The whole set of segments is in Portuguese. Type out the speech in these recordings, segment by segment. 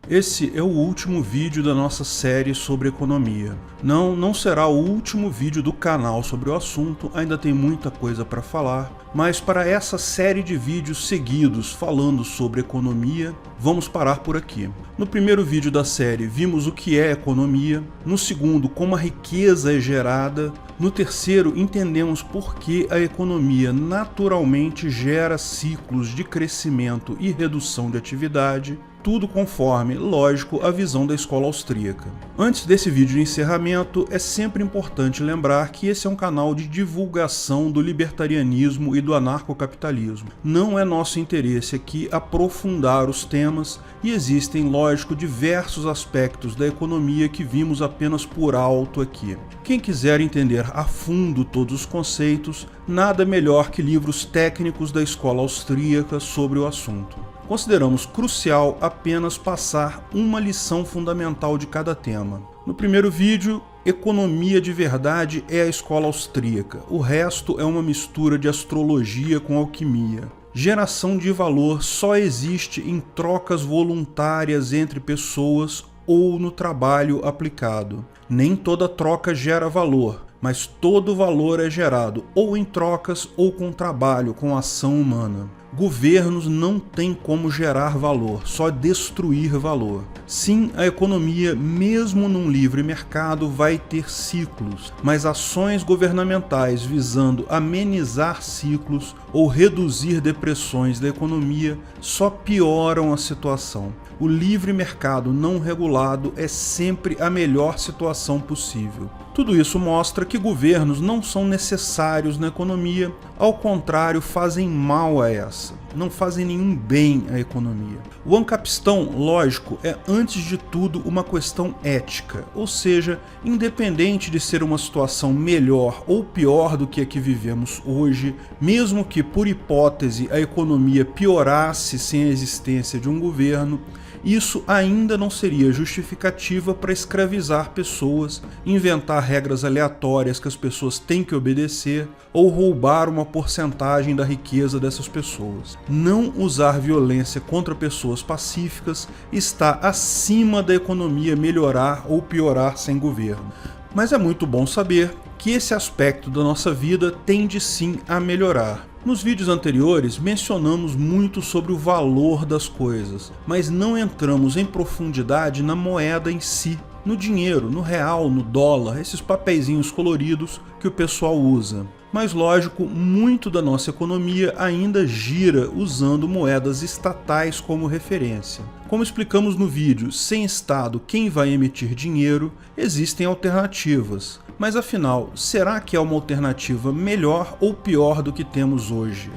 Esse é o último vídeo da nossa série sobre economia. Não será o último vídeo do canal sobre o assunto, ainda tem muita coisa para falar, mas para essa série de vídeos seguidos falando sobre economia, vamos parar por aqui. No primeiro vídeo da série vimos o que é economia, no segundo como a riqueza é gerada, no terceiro entendemos por que a economia naturalmente gera ciclos de crescimento e redução de atividade, tudo conforme, lógico, a visão da escola austríaca. Antes desse vídeo de encerramento, é sempre importante lembrar que esse é um canal de divulgação do libertarianismo e do anarcocapitalismo. Não é nosso interesse aqui aprofundar os temas e existem, lógico, diversos aspectos da economia que vimos apenas por alto aqui. Quem quiser entender a fundo todos os conceitos, nada melhor que livros técnicos da escola austríaca sobre o assunto. Consideramos crucial apenas passar uma lição fundamental de cada tema. No primeiro vídeo, economia de verdade é a escola austríaca. O resto é uma mistura de astrologia com alquimia. Geração de valor só existe em trocas voluntárias entre pessoas ou no trabalho aplicado. Nem toda troca gera valor, mas todo valor é gerado ou em trocas ou com trabalho, com ação humana. Governos não têm como gerar valor, só destruir valor. Sim, a economia, mesmo num livre mercado, vai ter ciclos, mas ações governamentais visando amenizar ciclos ou reduzir depressões da economia só pioram a situação. O livre mercado não regulado é sempre a melhor situação possível. Tudo isso mostra que governos não são necessários na economia, ao contrário, fazem mal a essa, não fazem nenhum bem à economia. O ancapistão, lógico, é antes de tudo uma questão ética, ou seja, independente de ser uma situação melhor ou pior do que a que vivemos hoje, mesmo que por hipótese a economia piorasse sem a existência de um governo, isso ainda não seria justificativa para escravizar pessoas, inventar regras aleatórias que as pessoas têm que obedecer ou roubar uma porcentagem da riqueza dessas pessoas. Não usar violência contra pessoas pacíficas está acima da economia melhorar ou piorar sem governo. Mas é muito bom saber que esse aspecto da nossa vida tende sim a melhorar. Nos vídeos anteriores mencionamos muito sobre o valor das coisas, mas não entramos em profundidade na moeda em si, no dinheiro, no real, no dólar, esses papeizinhos coloridos que o pessoal usa. Mas lógico, muito da nossa economia ainda gira usando moedas estatais como referência. Como explicamos no vídeo, sem Estado quem vai emitir dinheiro, existem alternativas. Mas afinal, será que é uma alternativa melhor ou pior do que temos hoje?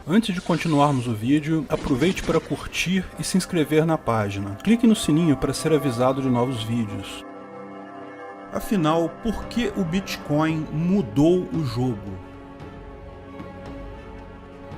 Antes de continuarmos o vídeo, aproveite para curtir e se inscrever na página. Clique no sininho para ser avisado de novos vídeos. Afinal, por que o Bitcoin mudou o jogo?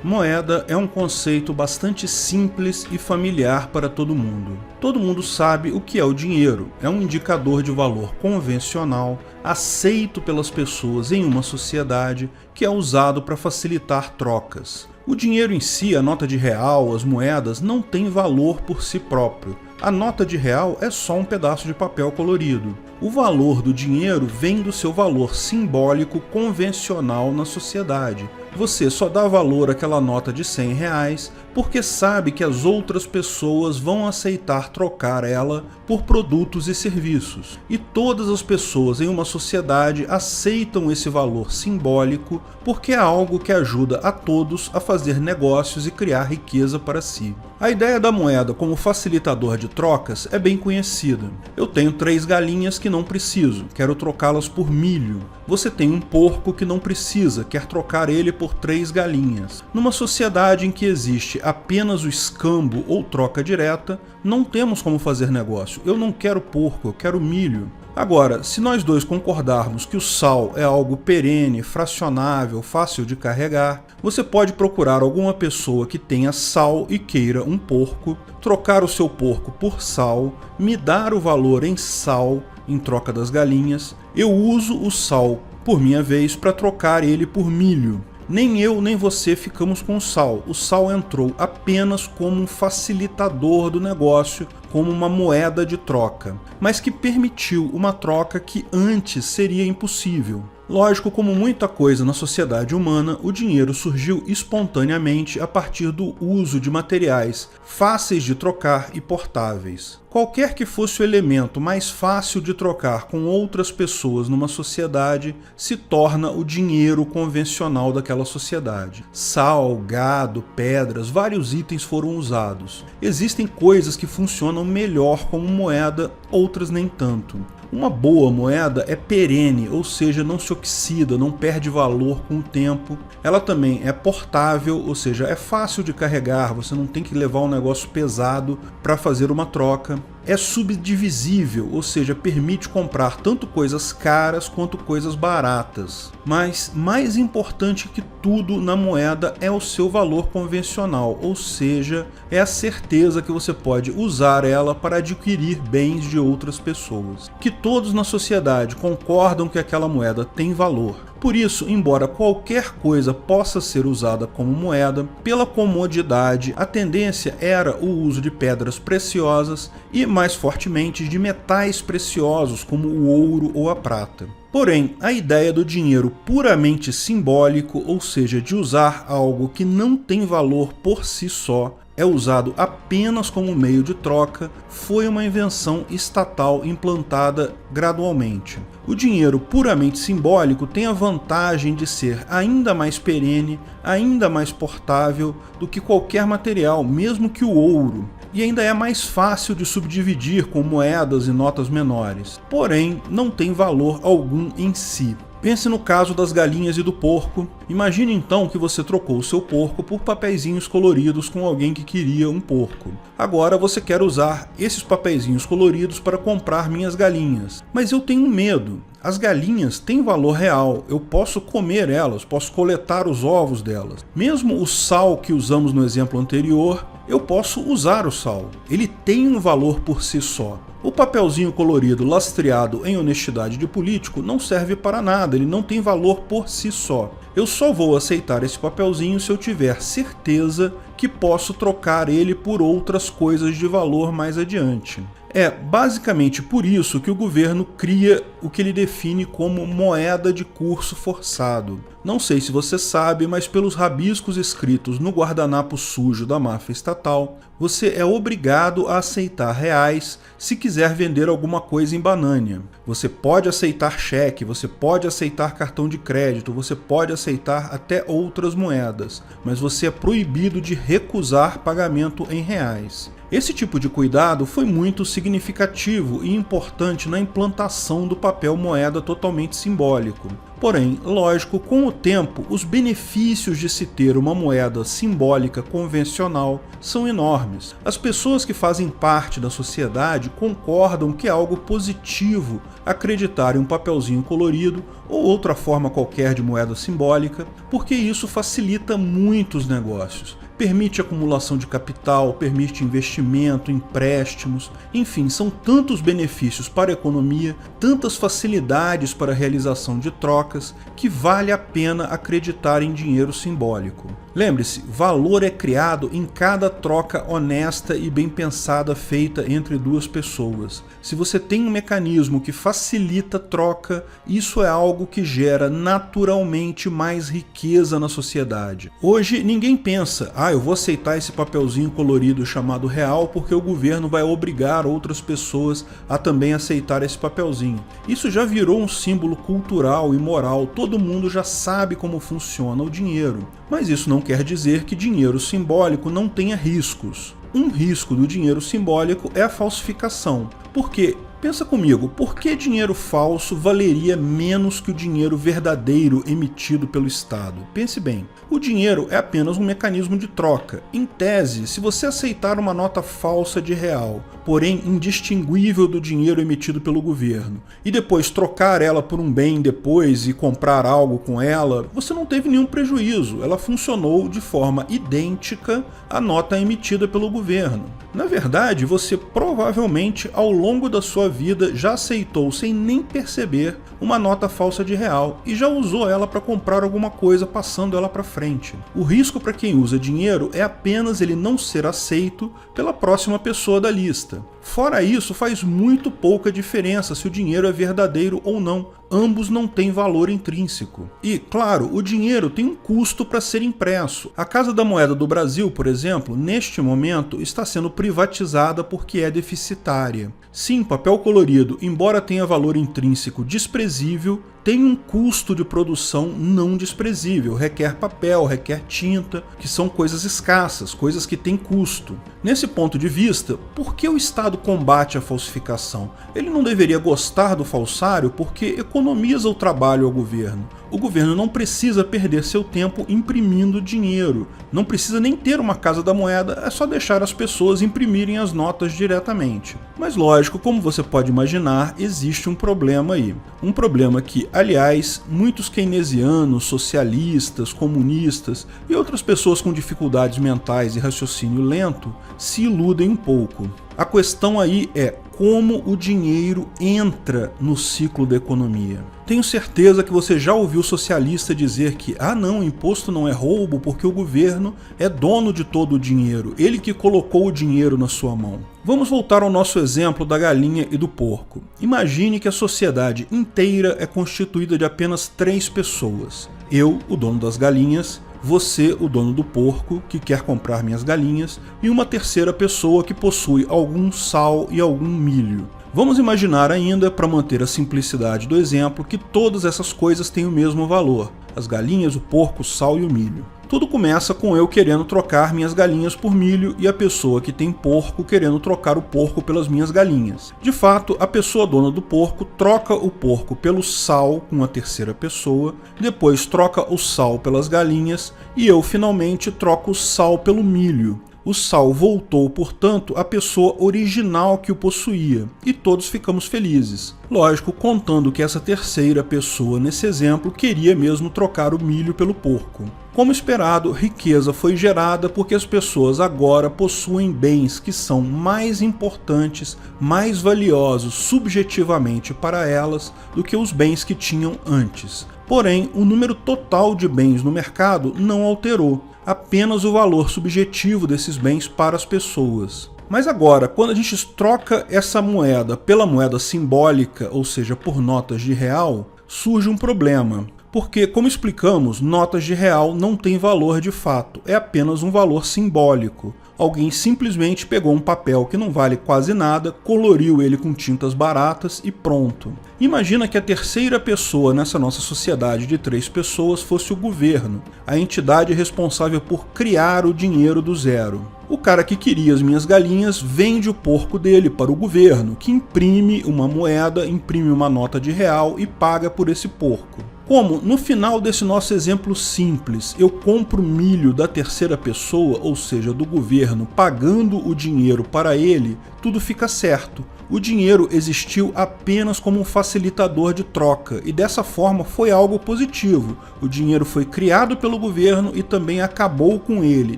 Moeda é um conceito bastante simples e familiar para todo mundo. Todo mundo sabe o que é o dinheiro. É um indicador de valor convencional, aceito pelas pessoas em uma sociedade, que é usado para facilitar trocas. O dinheiro em si, a nota de real, as moedas, não tem valor por si próprio. A nota de real é só um pedaço de papel colorido. O valor do dinheiro vem do seu valor simbólico convencional na sociedade. Você só dá valor àquela nota de R$100 porque sabe que as outras pessoas vão aceitar trocar ela por produtos e serviços. E todas as pessoas em uma sociedade aceitam esse valor simbólico porque é algo que ajuda a todos a fazer negócios e criar riqueza para si. A ideia da moeda como facilitador de trocas é bem conhecida. Eu tenho 3 galinhas que não preciso, quero trocá-las por milho. Você tem um porco que não precisa, quer trocar ele por 3 galinhas. Numa sociedade em que existe apenas o escambo ou troca direta, não temos como fazer negócio. Eu não quero porco, eu quero milho. Agora, se nós dois concordarmos que o sal é algo perene, fracionável, fácil de carregar, você pode procurar alguma pessoa que tenha sal e queira um porco, trocar o seu porco por sal, me dar o valor em sal em troca das galinhas, eu uso o sal, por minha vez, para trocar ele por milho. Nem eu nem você ficamos com o sal. O sal entrou apenas como um facilitador do negócio, como uma moeda de troca, mas que permitiu uma troca que antes seria impossível. Lógico, como muita coisa na sociedade humana, o dinheiro surgiu espontaneamente a partir do uso de materiais fáceis de trocar e portáveis. Qualquer que fosse o elemento mais fácil de trocar com outras pessoas numa sociedade se torna o dinheiro convencional daquela sociedade. Sal, gado, pedras, vários itens foram usados. Existem coisas que funcionam melhor como moeda, outras nem tanto. Uma boa moeda é perene, ou seja, não se oxida, não perde valor com o tempo. Ela também é portável, ou seja, é fácil de carregar, você não tem que levar um negócio pesado para fazer uma troca. É subdivisível, ou seja, permite comprar tanto coisas caras quanto coisas baratas. Mas mais importante que tudo na moeda é o seu valor convencional, ou seja, é a certeza que você pode usar ela para adquirir bens de outras pessoas. Que todos na sociedade concordam que aquela moeda tem valor. Por isso, embora qualquer coisa possa ser usada como moeda, pela comodidade, a tendência era o uso de pedras preciosas e, mais fortemente, de metais preciosos como o ouro ou a prata. Porém, a ideia do dinheiro puramente simbólico, ou seja, de usar algo que não tem valor por si só, é usado apenas como meio de troca, foi uma invenção estatal implantada gradualmente. O dinheiro puramente simbólico tem a vantagem de ser ainda mais perene, ainda mais portável do que qualquer material, mesmo que o ouro, e ainda é mais fácil de subdividir com moedas e notas menores. Porém, não tem valor algum em si. Pense no caso das galinhas e do porco. Imagine então que você trocou o seu porco por papeizinhos coloridos com alguém que queria um porco. Agora você quer usar esses papeizinhos coloridos para comprar minhas galinhas. Mas eu tenho medo. As galinhas têm valor real, eu posso comer elas, posso coletar os ovos delas. Mesmo o sal que usamos no exemplo anterior, eu posso usar o sal. Ele tem um valor por si só. O papelzinho colorido lastreado em honestidade de político não serve para nada, ele não tem valor por si só. Eu só vou aceitar esse papelzinho se eu tiver certeza que posso trocar ele por outras coisas de valor mais adiante. É basicamente por isso que o governo cria o que ele define como moeda de curso forçado. Não sei se você sabe, mas pelos rabiscos escritos no guardanapo sujo da máfia estatal, você é obrigado a aceitar reais se quiser vender alguma coisa em Banânia. Você pode aceitar cheque, você pode aceitar cartão de crédito, você pode aceitar até outras moedas, mas você é proibido de recusar pagamento em reais. Esse tipo de cuidado foi muito significativo e importante na implantação do papel moeda totalmente simbólico. Porém, lógico, com o tempo, os benefícios de se ter uma moeda simbólica convencional são enormes. As pessoas que fazem parte da sociedade concordam que é algo positivo acreditar em um papelzinho colorido ou outra forma qualquer de moeda simbólica, porque isso facilita muitos negócios. Permite acumulação de capital, permite investimento, empréstimos, enfim, são tantos benefícios para a economia, tantas facilidades para a realização de trocas, que vale a pena acreditar em dinheiro simbólico. Lembre-se, valor é criado em cada troca honesta e bem pensada feita entre duas pessoas. Se você tem um mecanismo que facilita a troca, isso é algo que gera naturalmente mais riqueza na sociedade. Hoje ninguém pensa, eu vou aceitar esse papelzinho colorido chamado real porque o governo vai obrigar outras pessoas a também aceitar esse papelzinho. Isso já virou um símbolo cultural e moral, todo mundo já sabe como funciona o dinheiro. Mas isso não quer dizer que dinheiro simbólico não tenha riscos. Um risco do dinheiro simbólico é a falsificação. Por quê? Pensa comigo, por que dinheiro falso valeria menos que o dinheiro verdadeiro emitido pelo Estado? Pense bem, o dinheiro é apenas um mecanismo de troca. Em tese, se você aceitar uma nota falsa de real, porém indistinguível do dinheiro emitido pelo governo, e depois trocar ela por um bem depois e comprar algo com ela, você não teve nenhum prejuízo, ela funcionou de forma idêntica à nota emitida pelo governo. Na verdade, você provavelmente, ao longo da sua vida já aceitou, sem nem perceber, uma nota falsa de real e já usou ela para comprar alguma coisa, passando ela para frente. O risco para quem usa dinheiro é apenas ele não ser aceito pela próxima pessoa da lista. Fora isso, faz muito pouca diferença se o dinheiro é verdadeiro ou não. Ambos não têm valor intrínseco. E, claro, o dinheiro tem um custo para ser impresso. A Casa da Moeda do Brasil, por exemplo, neste momento está sendo privatizada porque é deficitária. Sim, papel colorido, embora tenha valor intrínseco desprezível, tem um custo de produção não desprezível, requer papel, requer tinta, que são coisas escassas, coisas que têm custo. Nesse ponto de vista, por que o Estado combate a falsificação? Ele não deveria gostar do falsário porque economiza o trabalho ao governo. O governo não precisa perder seu tempo imprimindo dinheiro, não precisa nem ter uma Casa da Moeda, é só deixar as pessoas imprimirem as notas diretamente. Mas lógico, como você pode imaginar, existe um problema aí. Um problema que, aliás, muitos keynesianos, socialistas, comunistas e outras pessoas com dificuldades mentais e raciocínio lento se iludem um pouco. A questão aí é como o dinheiro entra no ciclo da economia. Tenho certeza que você já ouviu socialista dizer que não, imposto não é roubo porque o governo é dono de todo o dinheiro, ele que colocou o dinheiro na sua mão. Vamos voltar ao nosso exemplo da galinha e do porco. Imagine que a sociedade inteira é constituída de apenas 3 pessoas. Eu, o dono das galinhas, você, o dono do porco, que quer comprar minhas galinhas, e uma terceira pessoa que possui algum sal e algum milho. Vamos imaginar ainda, para manter a simplicidade do exemplo, que todas essas coisas têm o mesmo valor: as galinhas, o porco, o sal e o milho. Tudo começa com eu querendo trocar minhas galinhas por milho e a pessoa que tem porco querendo trocar o porco pelas minhas galinhas. De fato, a pessoa dona do porco troca o porco pelo sal com a terceira pessoa, depois troca o sal pelas galinhas e eu finalmente troco o sal pelo milho. O sal voltou, portanto, à pessoa original que o possuía, e todos ficamos felizes. Lógico, contando que essa terceira pessoa, nesse exemplo, queria mesmo trocar o milho pelo porco. Como esperado, riqueza foi gerada porque as pessoas agora possuem bens que são mais importantes, mais valiosos subjetivamente para elas do que os bens que tinham antes. Porém, o número total de bens no mercado não alterou, apenas o valor subjetivo desses bens para as pessoas. Mas agora, quando a gente troca essa moeda pela moeda simbólica, ou seja, por notas de real, surge um problema. Porque, como explicamos, notas de real não têm valor de fato, é apenas um valor simbólico. Alguém simplesmente pegou um papel que não vale quase nada, coloriu ele com tintas baratas e pronto. Imagina que a terceira pessoa nessa nossa sociedade de 3 pessoas fosse o governo, a entidade responsável por criar o dinheiro do zero. O cara que queria as minhas galinhas vende o porco dele para o governo, que imprime uma moeda, imprime uma nota de real e paga por esse porco. Como, no final desse nosso exemplo simples, eu compro milho da terceira pessoa, ou seja, do governo, pagando o dinheiro para ele, tudo fica certo. O dinheiro existiu apenas como um facilitador de troca, e dessa forma foi algo positivo. O dinheiro foi criado pelo governo e também acabou com ele,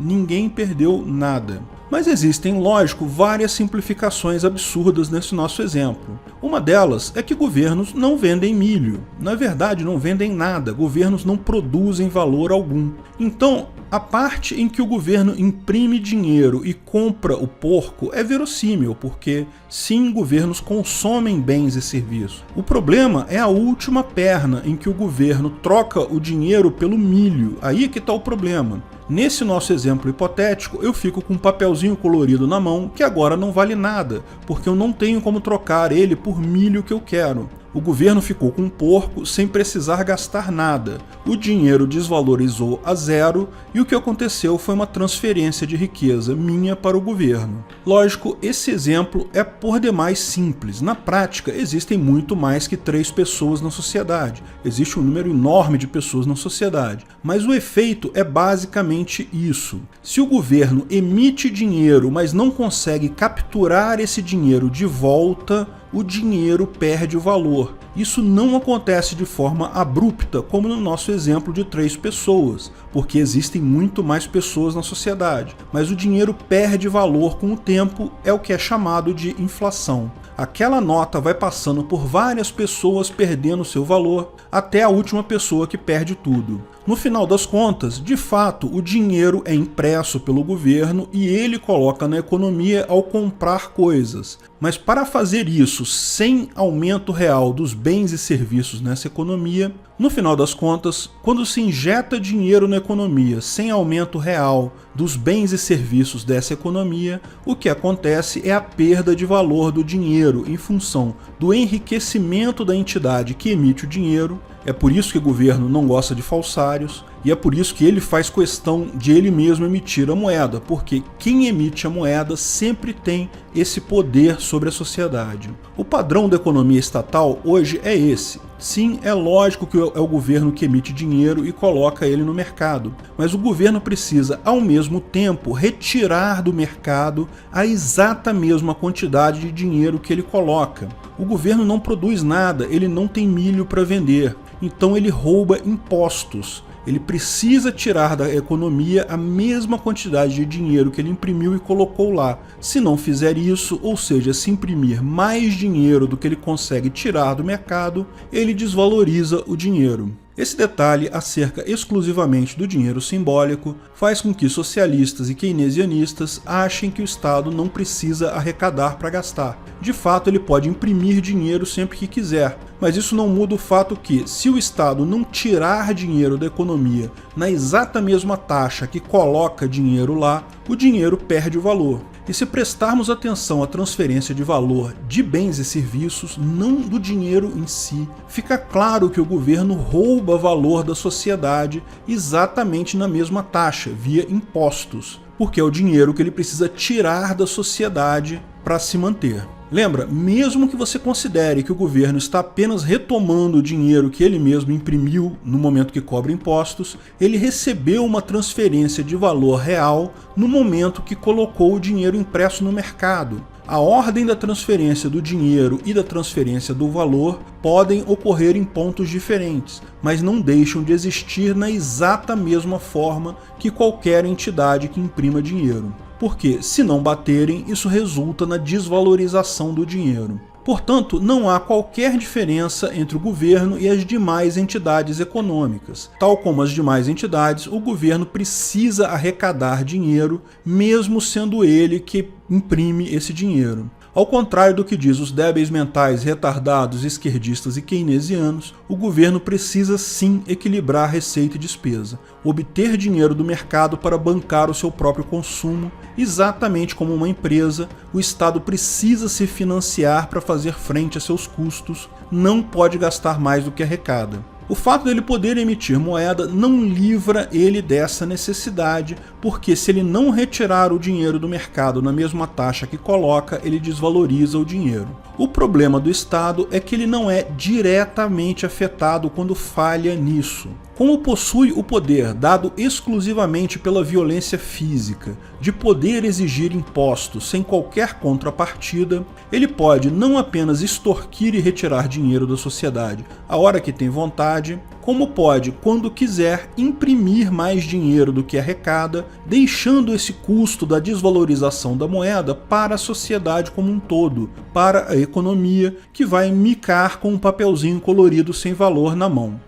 ninguém perdeu nada. Mas existem, lógico, várias simplificações absurdas nesse nosso exemplo. Uma delas é que governos não vendem milho. Na verdade, não vendem nada, governos não produzem valor algum. Então, a parte em que o governo imprime dinheiro e compra o porco é verossímil, porque sim, governos consomem bens e serviços. O problema é a última perna em que o governo troca o dinheiro pelo milho. Aí é que está o problema. Nesse nosso exemplo hipotético, eu fico com um papelzinho colorido na mão que agora não vale nada, porque eu não tenho como trocar ele por milho que eu quero. O governo ficou com um porco sem precisar gastar nada. O dinheiro desvalorizou a zero e o que aconteceu foi uma transferência de riqueza minha para o governo. Lógico, esse exemplo é por demais simples. Na prática, existem muito mais que 3 pessoas na sociedade. Existe um número enorme de pessoas na sociedade. Mas o efeito é basicamente isso. Se o governo emite dinheiro, mas não consegue capturar esse dinheiro de volta, o dinheiro perde o valor. Isso não acontece de forma abrupta, como no nosso exemplo de 3 pessoas, porque existem muito mais pessoas na sociedade, mas o dinheiro perde valor com o tempo, é o que é chamado de inflação. Aquela nota vai passando por várias pessoas perdendo seu valor, até a última pessoa que perde tudo. No final das contas, de fato, o dinheiro é impresso pelo governo e ele coloca na economia ao comprar coisas. Mas para fazer isso sem aumento real dos bens e serviços nessa economia, no final das contas, quando se injeta dinheiro na economia sem aumento real dos bens e serviços dessa economia, o que acontece é a perda de valor do dinheiro em função do enriquecimento da entidade que emite o dinheiro. É por isso que o governo não gosta de falsários e é por isso que ele faz questão de ele mesmo emitir a moeda, porque quem emite a moeda sempre tem esse poder sobre a sociedade. O padrão da economia estatal hoje é esse. Sim, é lógico que é o governo que emite dinheiro e coloca ele no mercado, mas o governo precisa, ao mesmo tempo, retirar do mercado a exata mesma quantidade de dinheiro que ele coloca. O governo não produz nada, ele não tem milho para vender, então ele rouba impostos. Ele precisa tirar da economia a mesma quantidade de dinheiro que ele imprimiu e colocou lá. Se não fizer isso, ou seja, se imprimir mais dinheiro do que ele consegue tirar do mercado, ele desvaloriza o dinheiro. Esse detalhe acerca exclusivamente do dinheiro simbólico faz com que socialistas e keynesianistas achem que o Estado não precisa arrecadar para gastar. De fato, ele pode imprimir dinheiro sempre que quiser, mas isso não muda o fato que, se o Estado não tirar dinheiro da economia na exata mesma taxa que coloca dinheiro lá, o dinheiro perde o valor. E se prestarmos atenção à transferência de valor de bens e serviços, não do dinheiro em si, fica claro que o governo rouba valor da sociedade exatamente na mesma taxa, via impostos, porque é o dinheiro que ele precisa tirar da sociedade para se manter. Lembra, mesmo que você considere que o governo está apenas retomando o dinheiro que ele mesmo imprimiu no momento que cobra impostos, ele recebeu uma transferência de valor real no momento que colocou o dinheiro impresso no mercado. A ordem da transferência do dinheiro e da transferência do valor podem ocorrer em pontos diferentes, mas não deixam de existir na exata mesma forma que qualquer entidade que imprima dinheiro. Porque, se não baterem, isso resulta na desvalorização do dinheiro. Portanto, não há qualquer diferença entre o governo e as demais entidades econômicas. Tal como as demais entidades, o governo precisa arrecadar dinheiro, mesmo sendo ele que imprime esse dinheiro. Ao contrário do que diz os débeis mentais retardados, esquerdistas e keynesianos, o governo precisa sim equilibrar receita e despesa, obter dinheiro do mercado para bancar o seu próprio consumo. Exatamente como uma empresa, o Estado precisa se financiar para fazer frente a seus custos, não pode gastar mais do que arrecada. O fato dele poder emitir moeda não livra ele dessa necessidade, porque se ele não retirar o dinheiro do mercado na mesma taxa que coloca, ele desvaloriza o dinheiro. O problema do Estado é que ele não é diretamente afetado quando falha nisso. Como possui o poder, dado exclusivamente pela violência física, de poder exigir impostos sem qualquer contrapartida, ele pode não apenas extorquir e retirar dinheiro da sociedade a hora que tem vontade, como pode, quando quiser, imprimir mais dinheiro do que arrecada, deixando esse custo da desvalorização da moeda para a sociedade como um todo, para a economia, que vai micar com um papelzinho colorido sem valor na mão.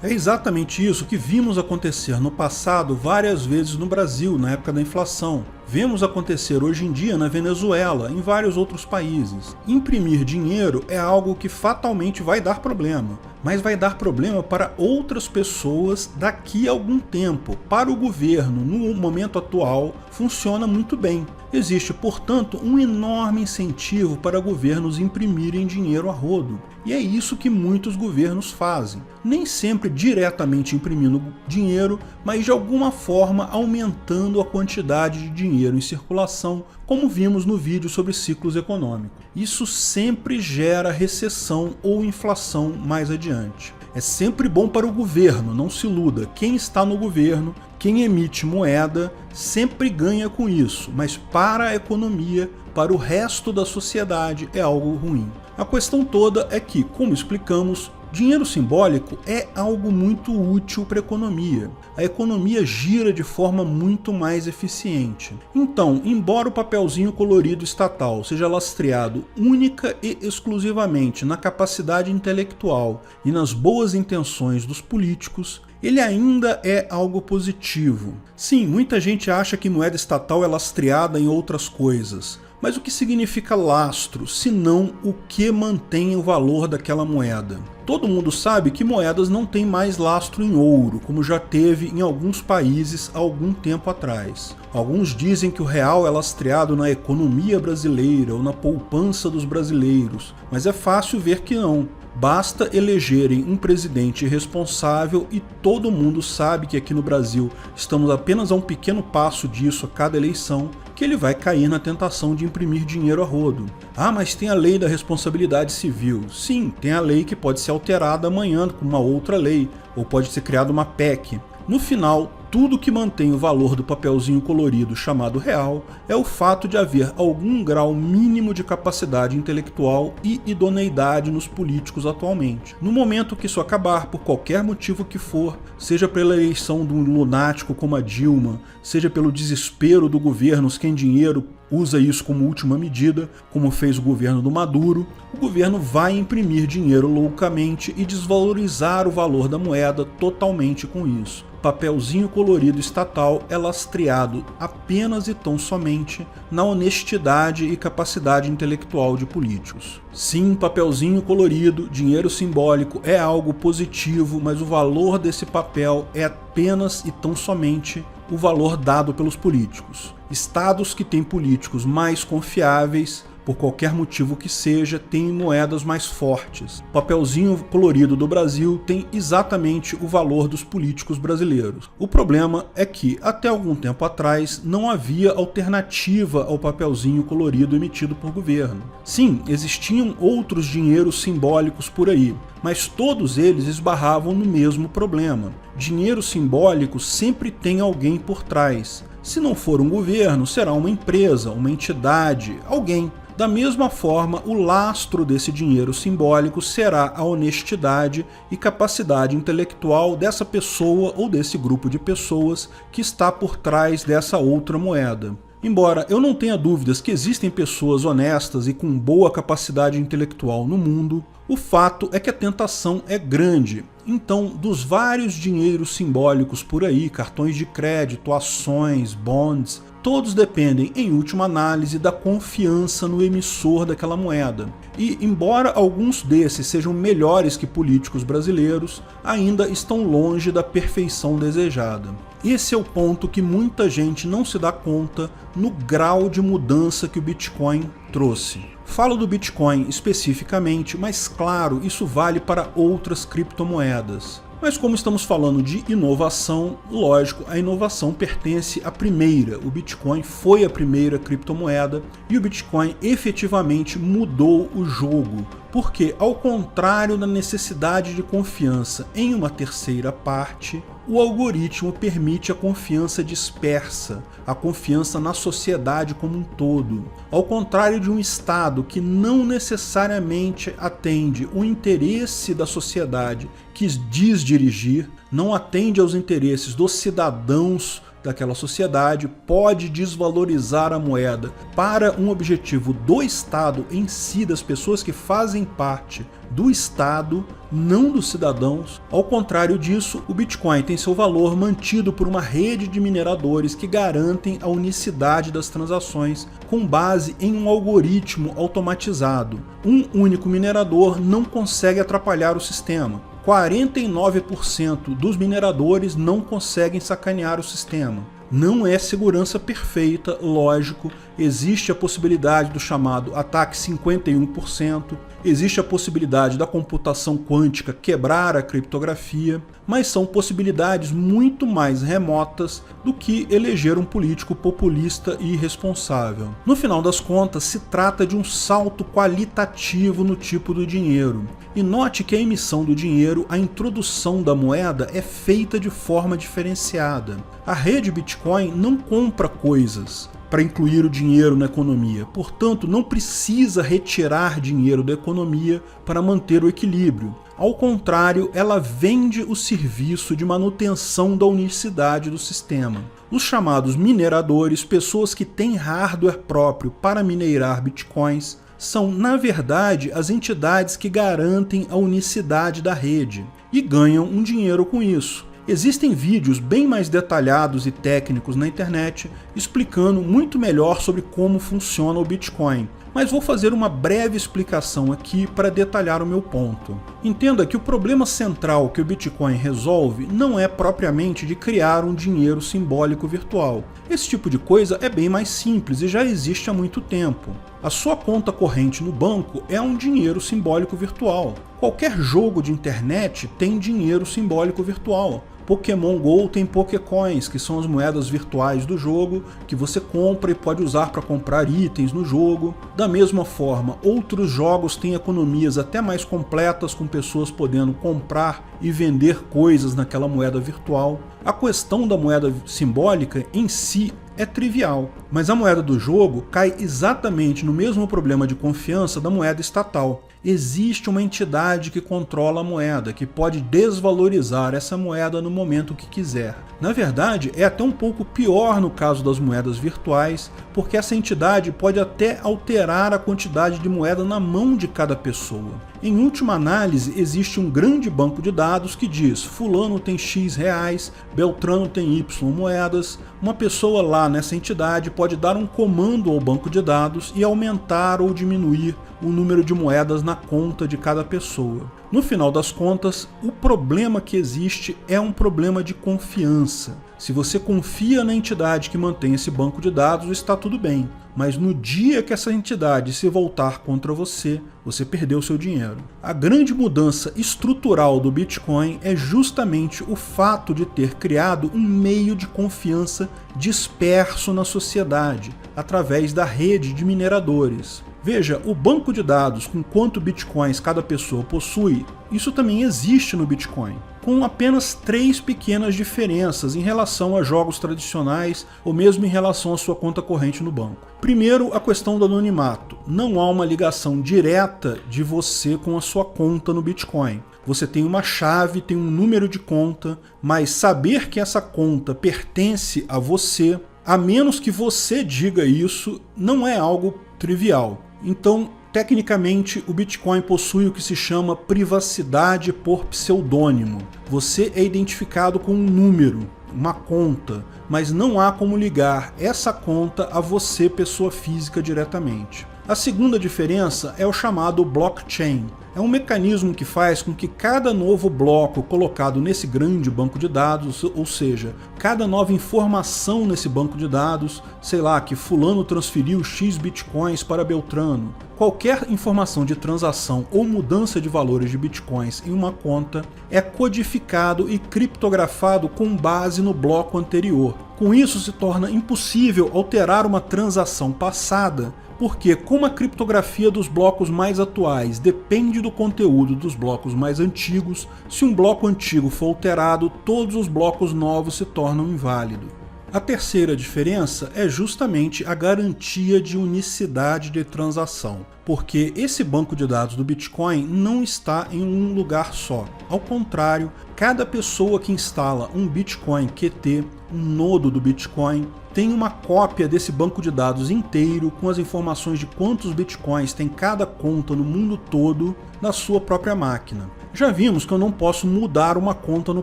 É exatamente isso que vimos acontecer no passado várias vezes no Brasil, na época da inflação. Vemos acontecer hoje em dia na Venezuela, em vários outros países. Imprimir dinheiro é algo que fatalmente vai dar problema, mas vai dar problema para outras pessoas daqui a algum tempo. Para o governo, no momento atual, funciona muito bem. Existe, portanto, um enorme incentivo para governos imprimirem dinheiro a rodo. E é isso que muitos governos fazem. Nem sempre diretamente imprimindo dinheiro, mas de alguma forma aumentando a quantidade de dinheiro em circulação, como vimos no vídeo sobre ciclos econômicos. Isso sempre gera recessão ou inflação mais adiante. É sempre bom para o governo, não se iluda. Quem está no governo, quem emite moeda, sempre ganha com isso, mas para a economia, para o resto da sociedade, é algo ruim. A questão toda é que, como explicamos, dinheiro simbólico é algo muito útil para a economia. A economia gira de forma muito mais eficiente. Então, embora o papelzinho colorido estatal seja lastreado única e exclusivamente na capacidade intelectual e nas boas intenções dos políticos, ele ainda é algo positivo. Sim, muita gente acha que moeda estatal é lastreada em outras coisas. Mas o que significa lastro, senão o que mantém o valor daquela moeda? Todo mundo sabe que moedas não têm mais lastro em ouro, como já teve em alguns países há algum tempo atrás. Alguns dizem que o real é lastreado na economia brasileira ou na poupança dos brasileiros, mas é fácil ver que não. Basta elegerem um presidente responsável e todo mundo sabe que aqui no Brasil estamos apenas a um pequeno passo disso a cada eleição, que ele vai cair na tentação de imprimir dinheiro a rodo. Ah, mas tem a lei da responsabilidade civil. Sim, tem a lei que pode ser alterada amanhã com uma outra lei, ou pode ser criada uma PEC. No final, tudo que mantém o valor do papelzinho colorido chamado real é o fato de haver algum grau mínimo de capacidade intelectual e idoneidade nos políticos atualmente. No momento que isso acabar, por qualquer motivo que for, seja pela eleição de um lunático como a Dilma, seja pelo desespero do governo sem dinheiro, usa isso como última medida, como fez o governo do Maduro, o governo vai imprimir dinheiro loucamente e desvalorizar o valor da moeda totalmente com isso. Papelzinho colorido estatal é lastreado apenas e tão somente na honestidade e capacidade intelectual de políticos. Sim, papelzinho colorido, dinheiro simbólico é algo positivo, mas o valor desse papel é apenas e tão somente o valor dado pelos políticos. Estados que têm políticos mais confiáveis, por qualquer motivo que seja, têm moedas mais fortes. O papelzinho colorido do Brasil tem exatamente o valor dos políticos brasileiros. O problema é que, até algum tempo atrás, não havia alternativa ao papelzinho colorido emitido por governo. Sim, existiam outros dinheiros simbólicos por aí, mas todos eles esbarravam no mesmo problema. Dinheiro simbólico sempre tem alguém por trás. Se não for um governo, será uma empresa, uma entidade, alguém. Da mesma forma, o lastro desse dinheiro simbólico será a honestidade e capacidade intelectual dessa pessoa ou desse grupo de pessoas que está por trás dessa outra moeda. Embora eu não tenha dúvidas que existem pessoas honestas e com boa capacidade intelectual no mundo, o fato é que a tentação é grande. Então, dos vários dinheiros simbólicos por aí, cartões de crédito, ações, bonds, todos dependem, em última análise, da confiança no emissor daquela moeda. E, embora alguns desses sejam melhores que políticos brasileiros, ainda estão longe da perfeição desejada. Esse é o ponto que muita gente não se dá conta no grau de mudança que o Bitcoin trouxe. Falo do Bitcoin especificamente, mas claro, isso vale para outras criptomoedas. Mas como estamos falando de inovação, lógico, a inovação pertence à primeira. O Bitcoin foi a primeira criptomoeda e o Bitcoin efetivamente mudou o jogo. Porque, ao contrário da necessidade de confiança em uma terceira parte, o algoritmo permite a confiança dispersa, a confiança na sociedade como um todo. Ao contrário de um Estado que não necessariamente atende o interesse da sociedade que diz dirigir, não atende aos interesses dos cidadãos daquela sociedade, pode desvalorizar a moeda para um objetivo do Estado em si, das pessoas que fazem parte do Estado, não dos cidadãos. Ao contrário disso, o Bitcoin tem seu valor mantido por uma rede de mineradores que garantem a unicidade das transações com base em um algoritmo automatizado. Um único minerador não consegue atrapalhar o sistema. 49% dos mineradores não conseguem sacanear o sistema. Não é segurança perfeita, lógico, existe a possibilidade do chamado ataque 51%, Existe a possibilidade da computação quântica quebrar a criptografia, mas são possibilidades muito mais remotas do que eleger um político populista e irresponsável. No final das contas, se trata de um salto qualitativo no tipo do dinheiro. E note que a emissão do dinheiro, a introdução da moeda, é feita de forma diferenciada. A rede Bitcoin não compra coisas para incluir o dinheiro na economia. Portanto, não precisa retirar dinheiro da economia para manter o equilíbrio. Ao contrário, ela vende o serviço de manutenção da unicidade do sistema. Os chamados mineradores, pessoas que têm hardware próprio para minerar bitcoins, são, na verdade, as entidades que garantem a unicidade da rede e ganham um dinheiro com isso. Existem vídeos bem mais detalhados e técnicos na internet explicando muito melhor sobre como funciona o Bitcoin, mas vou fazer uma breve explicação aqui para detalhar o meu ponto. Entenda que o problema central que o Bitcoin resolve não é propriamente de criar um dinheiro simbólico virtual. Esse tipo de coisa é bem mais simples e já existe há muito tempo. A sua conta corrente no banco é um dinheiro simbólico virtual. Qualquer jogo de internet tem dinheiro simbólico virtual. Pokémon GO tem Pokécoins, que são as moedas virtuais do jogo, que você compra e pode usar para comprar itens no jogo. Da mesma forma, outros jogos têm economias até mais completas, com pessoas podendo comprar e vender coisas naquela moeda virtual. A questão da moeda simbólica em si é trivial, mas a moeda do jogo cai exatamente no mesmo problema de confiança da moeda estatal. Existe uma entidade que controla a moeda, que pode desvalorizar essa moeda no momento que quiser. Na verdade, é até um pouco pior no caso das moedas virtuais, porque essa entidade pode até alterar a quantidade de moeda na mão de cada pessoa. Em última análise, existe um grande banco de dados que diz: fulano tem X reais, Beltrano tem Y moedas. Uma pessoa lá nessa entidade pode dar um comando ao banco de dados e aumentar ou diminuir o número de moedas na conta de cada pessoa. No final das contas, o problema que existe é um problema de confiança. Se você confia na entidade que mantém esse banco de dados, está tudo bem. Mas no dia que essa entidade se voltar contra você, você perdeu seu dinheiro. A grande mudança estrutural do Bitcoin é justamente o fato de ter criado um meio de confiança disperso na sociedade, através da rede de mineradores. Veja, o banco de dados com quanto bitcoins cada pessoa possui, isso também existe no Bitcoin, com apenas 3 pequenas diferenças em relação a jogos tradicionais ou mesmo em relação à sua conta corrente no banco. Primeiro, a questão do anonimato. Não há uma ligação direta de você com a sua conta no Bitcoin. Você tem uma chave, tem um número de conta, mas saber que essa conta pertence a você, a menos que você diga isso, não é algo trivial. Então, tecnicamente, o Bitcoin possui o que se chama privacidade por pseudônimo. Você é identificado com um número, uma conta, mas não há como ligar essa conta a você, pessoa física, diretamente. A segunda diferença é o chamado blockchain. É um mecanismo que faz com que cada novo bloco colocado nesse grande banco de dados, ou seja, cada nova informação nesse banco de dados, sei lá, que fulano transferiu X bitcoins para Beltrano, qualquer informação de transação ou mudança de valores de bitcoins em uma conta é codificado e criptografado com base no bloco anterior. Com isso se torna impossível alterar uma transação passada, porque como a criptografia dos blocos mais atuais depende do conteúdo dos blocos mais antigos, se um bloco antigo for alterado, todos os blocos novos se tornam inválidos. A terceira diferença é justamente a garantia de unicidade de transação, porque esse banco de dados do Bitcoin não está em um lugar só. Ao contrário, cada pessoa que instala um Bitcoin QT, um nodo do Bitcoin, tem uma cópia desse banco de dados inteiro com as informações de quantos bitcoins tem cada conta no mundo todo na sua própria máquina. Já vimos que eu não posso mudar uma conta no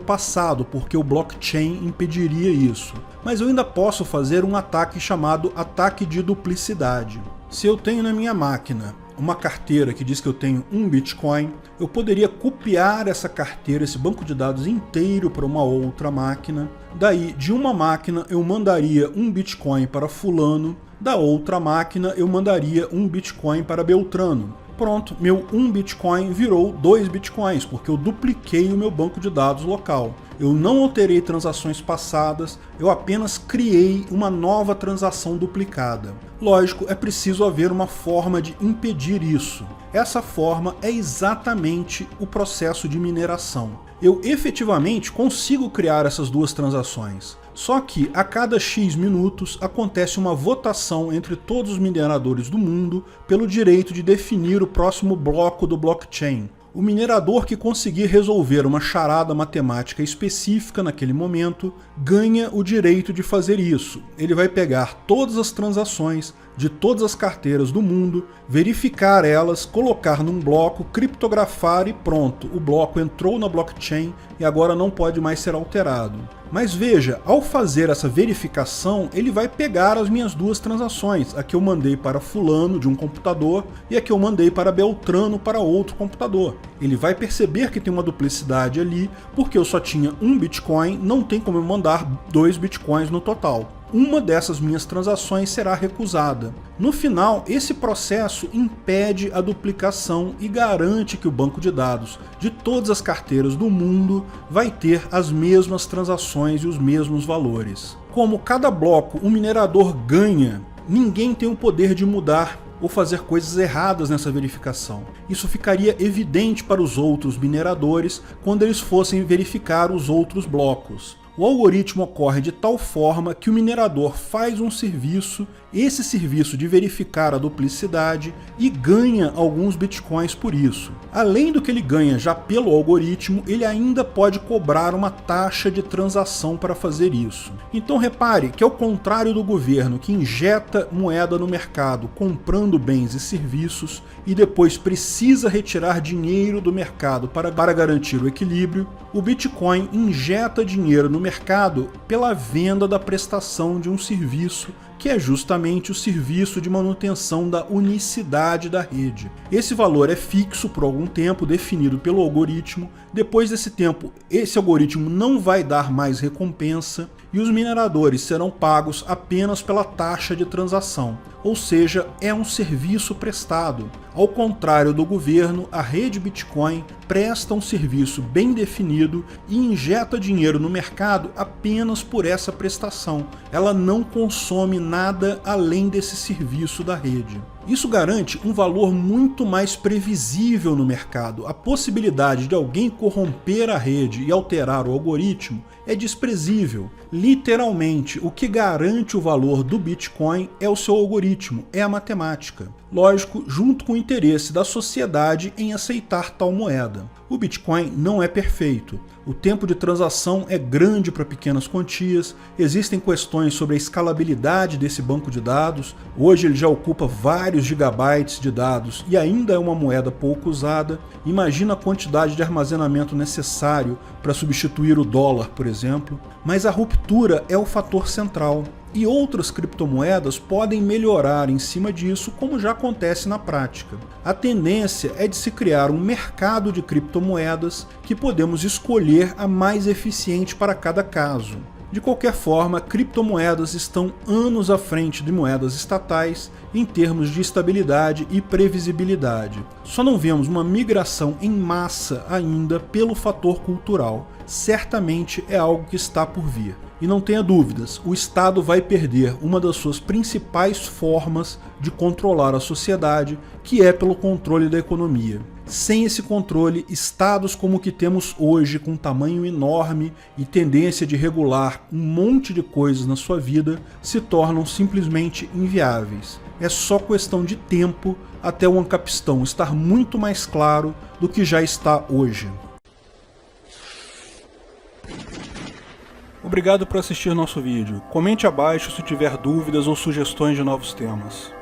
passado, porque o blockchain impediria isso. Mas eu ainda posso fazer um ataque chamado ataque de duplicidade. Se eu tenho na minha máquina uma carteira que diz que eu tenho um Bitcoin, eu poderia copiar essa carteira, esse banco de dados inteiro para uma outra máquina. Daí, de uma máquina eu mandaria um Bitcoin para fulano, da outra máquina eu mandaria um Bitcoin para Beltrano. pronto, meu 1 Bitcoin virou 2 Bitcoins, porque eu dupliquei o meu banco de dados local. Eu não alterei transações passadas, eu apenas criei uma nova transação duplicada. Lógico, é preciso haver uma forma de impedir isso. Essa forma é exatamente o processo de mineração. Eu efetivamente consigo criar essas duas transações. Só que a cada X minutos acontece uma votação entre todos os mineradores do mundo pelo direito de definir o próximo bloco do blockchain. O minerador que conseguir resolver uma charada matemática específica naquele momento ganha o direito de fazer isso. Ele vai pegar todas as transações de todas as carteiras do mundo, verificar elas, colocar num bloco, criptografar e pronto. O bloco entrou na blockchain e agora não pode mais ser alterado. Mas veja, ao fazer essa verificação, ele vai pegar as minhas duas transações, a que eu mandei para fulano de um computador e a que eu mandei para Beltrano para outro computador. Ele vai perceber que tem uma duplicidade ali, porque eu só tinha 1 Bitcoin, não tem como eu mandar 2 Bitcoins no total. Uma dessas minhas transações será recusada. No final, esse processo impede a duplicação e garante que o banco de dados de todas as carteiras do mundo vai ter as mesmas transações e os mesmos valores. Como cada bloco o minerador ganha, ninguém tem o poder de mudar ou fazer coisas erradas nessa verificação. Isso ficaria evidente para os outros mineradores quando eles fossem verificar os outros blocos. O algoritmo ocorre de tal forma que o minerador faz um serviço, esse serviço de verificar a duplicidade, e ganha alguns bitcoins por isso. Além do que ele ganha já pelo algoritmo, ele ainda pode cobrar uma taxa de transação para fazer isso. Então repare que ao contrário do governo que injeta moeda no mercado comprando bens e serviços e depois precisa retirar dinheiro do mercado para garantir o equilíbrio, o Bitcoin injeta dinheiro no mercado pela venda da prestação de um serviço, que é justamente o serviço de manutenção da unicidade da rede. Esse valor é fixo por algum tempo, definido pelo algoritmo. Depois desse tempo, esse algoritmo não vai dar mais recompensa e os mineradores serão pagos apenas pela taxa de transação, ou seja, é um serviço prestado. Ao contrário do governo, a rede Bitcoin presta um serviço bem definido e injeta dinheiro no mercado apenas por essa prestação. Ela não consome nada além desse serviço da rede. Isso garante um valor muito mais previsível no mercado. A possibilidade de alguém corromper a rede e alterar o algoritmo é desprezível. Literalmente, o que garante o valor do Bitcoin é o seu algoritmo, é a matemática. Lógico, junto com o interesse da sociedade em aceitar tal moeda. O Bitcoin não é perfeito. O tempo de transação é grande para pequenas quantias, existem questões sobre a escalabilidade desse banco de dados. Hoje ele já ocupa vários gigabytes de dados e ainda é uma moeda pouco usada. Imagina a quantidade de armazenamento necessário para substituir o dólar, por exemplo. Mas a ruptura é o fator central. E outras criptomoedas podem melhorar em cima disso, como já acontece na prática. A tendência é de se criar um mercado de criptomoedas que podemos escolher a mais eficiente para cada caso. De qualquer forma, criptomoedas estão anos à frente de moedas estatais em termos de estabilidade e previsibilidade. Só não vemos uma migração em massa ainda pelo fator cultural. Certamente é algo que está por vir. E não tenha dúvidas, o Estado vai perder uma das suas principais formas de controlar a sociedade, que é pelo controle da economia. Sem esse controle, estados como o que temos hoje, com tamanho enorme e tendência de regular um monte de coisas na sua vida, se tornam simplesmente inviáveis. É só questão de tempo até o Ancapistão estar muito mais claro do que já está hoje. Obrigado por assistir nosso vídeo. Comente abaixo se tiver dúvidas ou sugestões de novos temas.